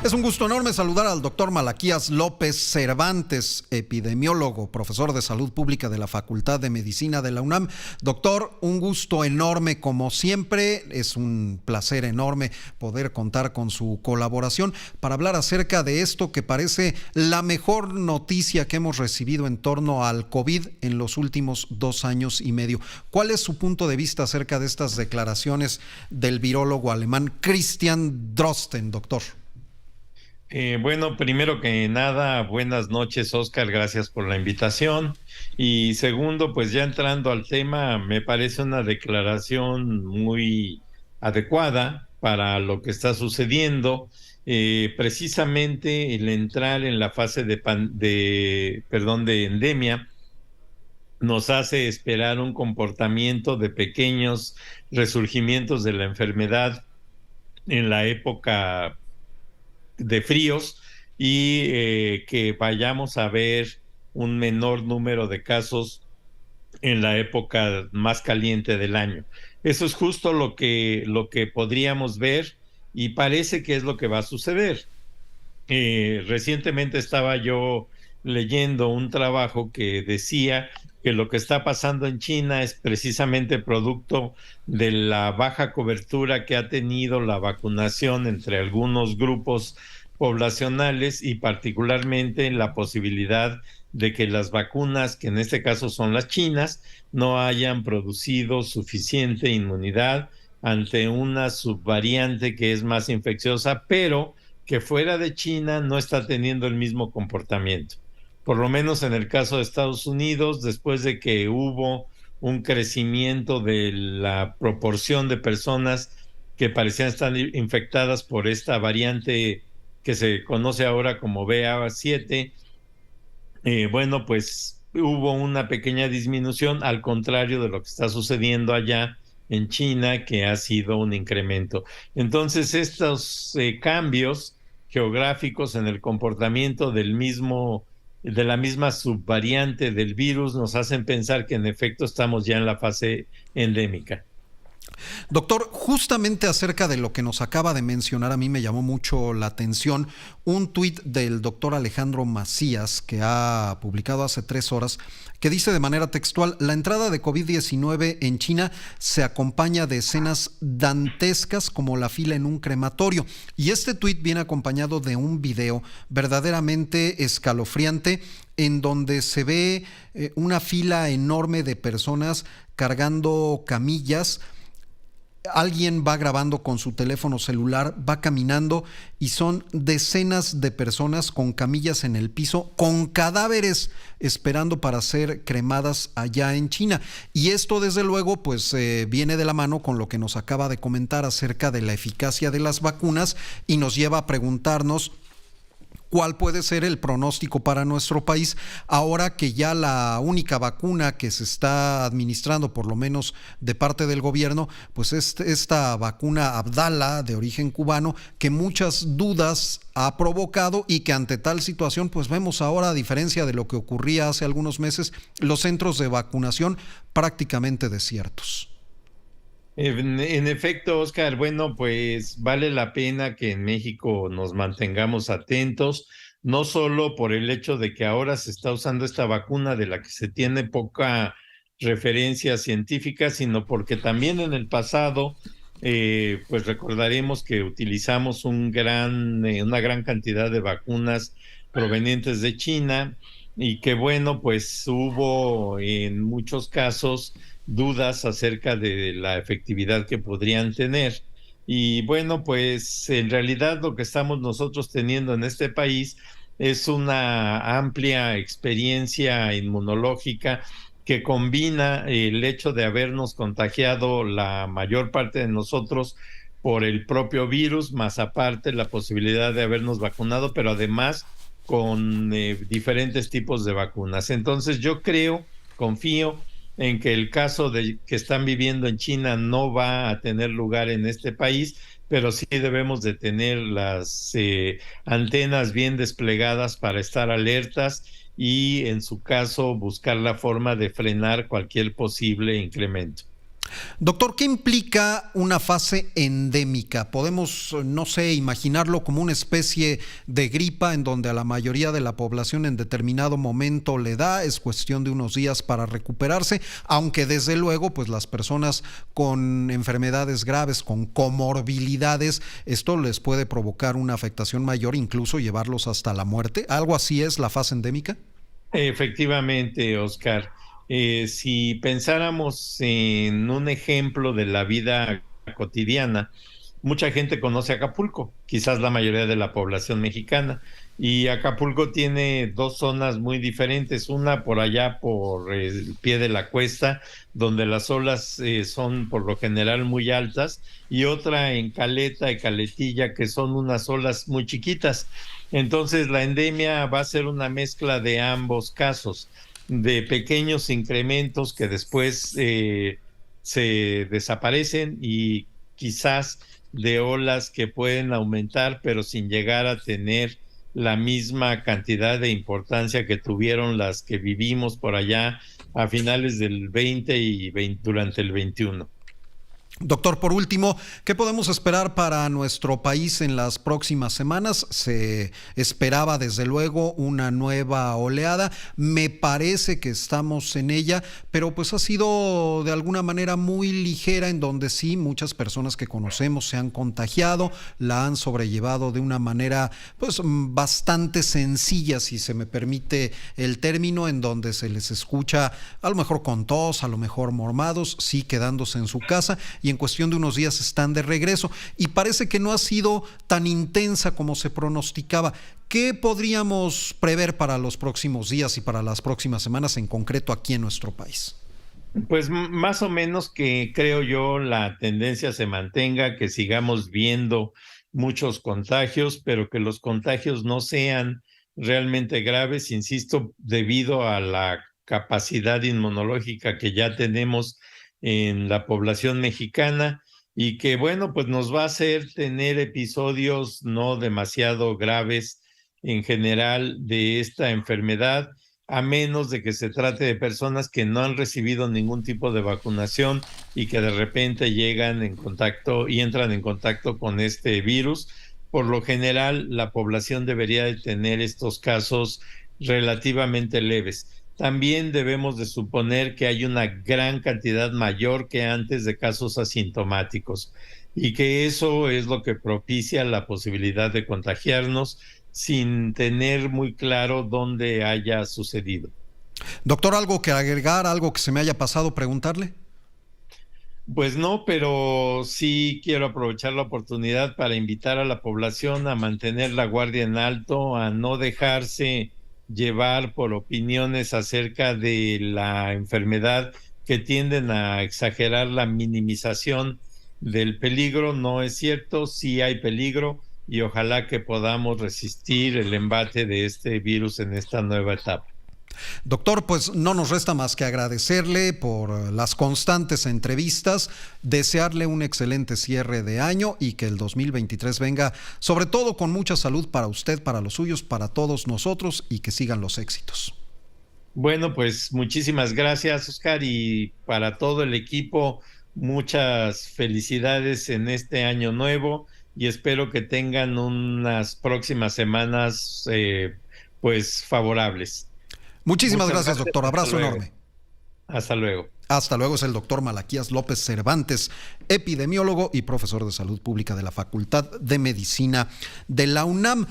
Es un gusto enorme saludar al doctor Malaquías López Cervantes, epidemiólogo, profesor de salud pública de la Facultad de Medicina de la UNAM. Doctor, un gusto enorme como siempre, es un placer enorme poder contar con su colaboración para hablar acerca de esto que parece la mejor noticia que hemos recibido en torno al COVID en los últimos 2 años y medio. ¿Cuál es su punto de vista acerca de estas declaraciones del virólogo alemán Christian Drosten, doctor? Bueno, primero que nada, buenas noches, Oscar, gracias por la invitación. Y segundo, pues ya entrando al tema, me parece una declaración muy adecuada para lo que está sucediendo. Precisamente el entrar en la fase de endemia nos hace esperar un comportamiento de pequeños resurgimientos de la enfermedad en la época de fríos y que vayamos a ver un menor número de casos en la época más caliente del año. Eso es justo lo que podríamos ver y parece que es lo que va a suceder. Recientemente estaba yo leyendo un trabajo que decía que lo que está pasando en China es precisamente producto de la baja cobertura que ha tenido la vacunación entre algunos grupos poblacionales y particularmente la posibilidad de que las vacunas, que en este caso son las chinas, no hayan producido suficiente inmunidad ante una subvariante que es más infecciosa, pero que fuera de China no está teniendo el mismo comportamiento. Por lo menos en el caso de Estados Unidos, después de que hubo un crecimiento de la proporción de personas que parecían estar infectadas por esta variante que se conoce ahora como BA7, bueno, pues hubo una pequeña disminución, al contrario de lo que está sucediendo allá en China, que ha sido un incremento. Entonces, estos cambios geográficos en el comportamiento de la misma subvariante del virus nos hacen pensar que en efecto estamos ya en la fase endémica. Doctor, justamente acerca de lo que nos acaba de mencionar, a mí me llamó mucho la atención un tuit del doctor Alejandro Macías que ha publicado hace 3 horas, que dice de manera textual: la entrada de COVID-19 en China se acompaña de escenas dantescas como la fila en un crematorio. Y este tuit viene acompañado de un video verdaderamente escalofriante en donde se ve una fila enorme de personas cargando camillas. Alguien va grabando con su teléfono celular, va caminando y son decenas de personas con camillas en el piso, con cadáveres esperando para ser cremadas allá en China. Y esto desde luego pues viene de la mano con lo que nos acaba de comentar acerca de la eficacia de las vacunas y nos lleva a preguntarnos ¿cuál puede ser el pronóstico para nuestro país ahora que ya la única vacuna que se está administrando, por lo menos de parte del gobierno, pues es esta vacuna Abdala de origen cubano, que muchas dudas ha provocado y que ante tal situación pues vemos ahora, a diferencia de lo que ocurría hace algunos meses, los centros de vacunación prácticamente desiertos? En efecto, Oscar, bueno, pues vale la pena que en México nos mantengamos atentos, no solo por el hecho de que ahora se está usando esta vacuna de la que se tiene poca referencia científica, sino porque también en el pasado, pues recordaremos que utilizamos una gran cantidad de vacunas provenientes de China y que bueno, pues hubo en muchos casos dudas acerca de la efectividad que podrían tener. Y bueno, pues en realidad lo que estamos nosotros teniendo en este país es una amplia experiencia inmunológica que combina el hecho de habernos contagiado la mayor parte de nosotros por el propio virus, más aparte la posibilidad de habernos vacunado, pero además con diferentes tipos de vacunas. Entonces yo confío en que el caso que están viviendo en China no va a tener lugar en este país, pero sí debemos de tener las antenas bien desplegadas para estar alertas y en su caso buscar la forma de frenar cualquier posible incremento. Doctor, ¿qué implica una fase endémica? Podemos, no sé, imaginarlo como una especie de gripa en donde a la mayoría de la población en determinado momento le da, es cuestión de unos días para recuperarse, aunque desde luego, pues las personas con enfermedades graves, con comorbilidades, esto les puede provocar una afectación mayor, incluso llevarlos hasta la muerte. ¿Algo así es la fase endémica? Efectivamente, Oscar. Si pensáramos en un ejemplo de la vida cotidiana, mucha gente conoce Acapulco, quizás la mayoría de la población mexicana, y Acapulco tiene dos zonas muy diferentes, una por allá por el pie de la cuesta, donde las olas son por lo general muy altas, y otra en Caleta y Caletilla, que son unas olas muy chiquitas. Entonces, la endemia va a ser una mezcla de ambos casos, de pequeños incrementos que después se desaparecen y quizás de olas que pueden aumentar, pero sin llegar a tener la misma cantidad de importancia que tuvieron las que vivimos por allá a finales del 20 y 20, durante el 21. Doctor, por último, ¿qué podemos esperar para nuestro país en las próximas semanas? Se esperaba desde luego una nueva oleada, me parece que estamos en ella, pero pues ha sido de alguna manera muy ligera, en donde sí muchas personas que conocemos se han contagiado, la han sobrellevado de una manera pues bastante sencilla, si se me permite el término, en donde se les escucha a lo mejor con tos, a lo mejor mormados, sí quedándose en su casa, y en cuestión de unos días están de regreso, y parece que no ha sido tan intensa como se pronosticaba. ¿Qué podríamos prever para los próximos días y para las próximas semanas, en concreto aquí en nuestro país? Pues más o menos que creo yo la tendencia se mantenga, que sigamos viendo muchos contagios, pero que los contagios no sean realmente graves, insisto, debido a la capacidad inmunológica que ya tenemos en la población mexicana y que, bueno, pues nos va a hacer tener episodios no demasiado graves en general de esta enfermedad, a menos de que se trate de personas que no han recibido ningún tipo de vacunación y que de repente llegan en contacto y entran en contacto con este virus. Por lo general, la población debería de tener estos casos relativamente leves. También debemos de suponer que hay una gran cantidad mayor que antes de casos asintomáticos y que eso es lo que propicia la posibilidad de contagiarnos sin tener muy claro dónde haya sucedido. Doctor, ¿algo que agregar, algo que se me haya pasado preguntarle? Pues no, pero sí quiero aprovechar la oportunidad para invitar a la población a mantener la guardia en alto, a no dejarse llevar por opiniones acerca de la enfermedad que tienden a exagerar la minimización del peligro. No es cierto, sí hay peligro y ojalá que podamos resistir el embate de este virus en esta nueva etapa. Doctor, pues no nos resta más que agradecerle por las constantes entrevistas, desearle un excelente cierre de año y que el 2023 venga sobre todo con mucha salud para usted, para los suyos, para todos nosotros, y que sigan los éxitos. Bueno, pues muchísimas gracias, Oscar, y para todo el equipo, muchas felicidades en este año nuevo y espero que tengan unas próximas semanas pues favorables. Muchísimas Muchas gracias, gracias, doctor. hasta Abrazo luego. enorme. Hasta luego. Hasta luego. Es el doctor Malaquías López Cervantes, epidemiólogo y profesor de salud pública de la Facultad de Medicina de la UNAM.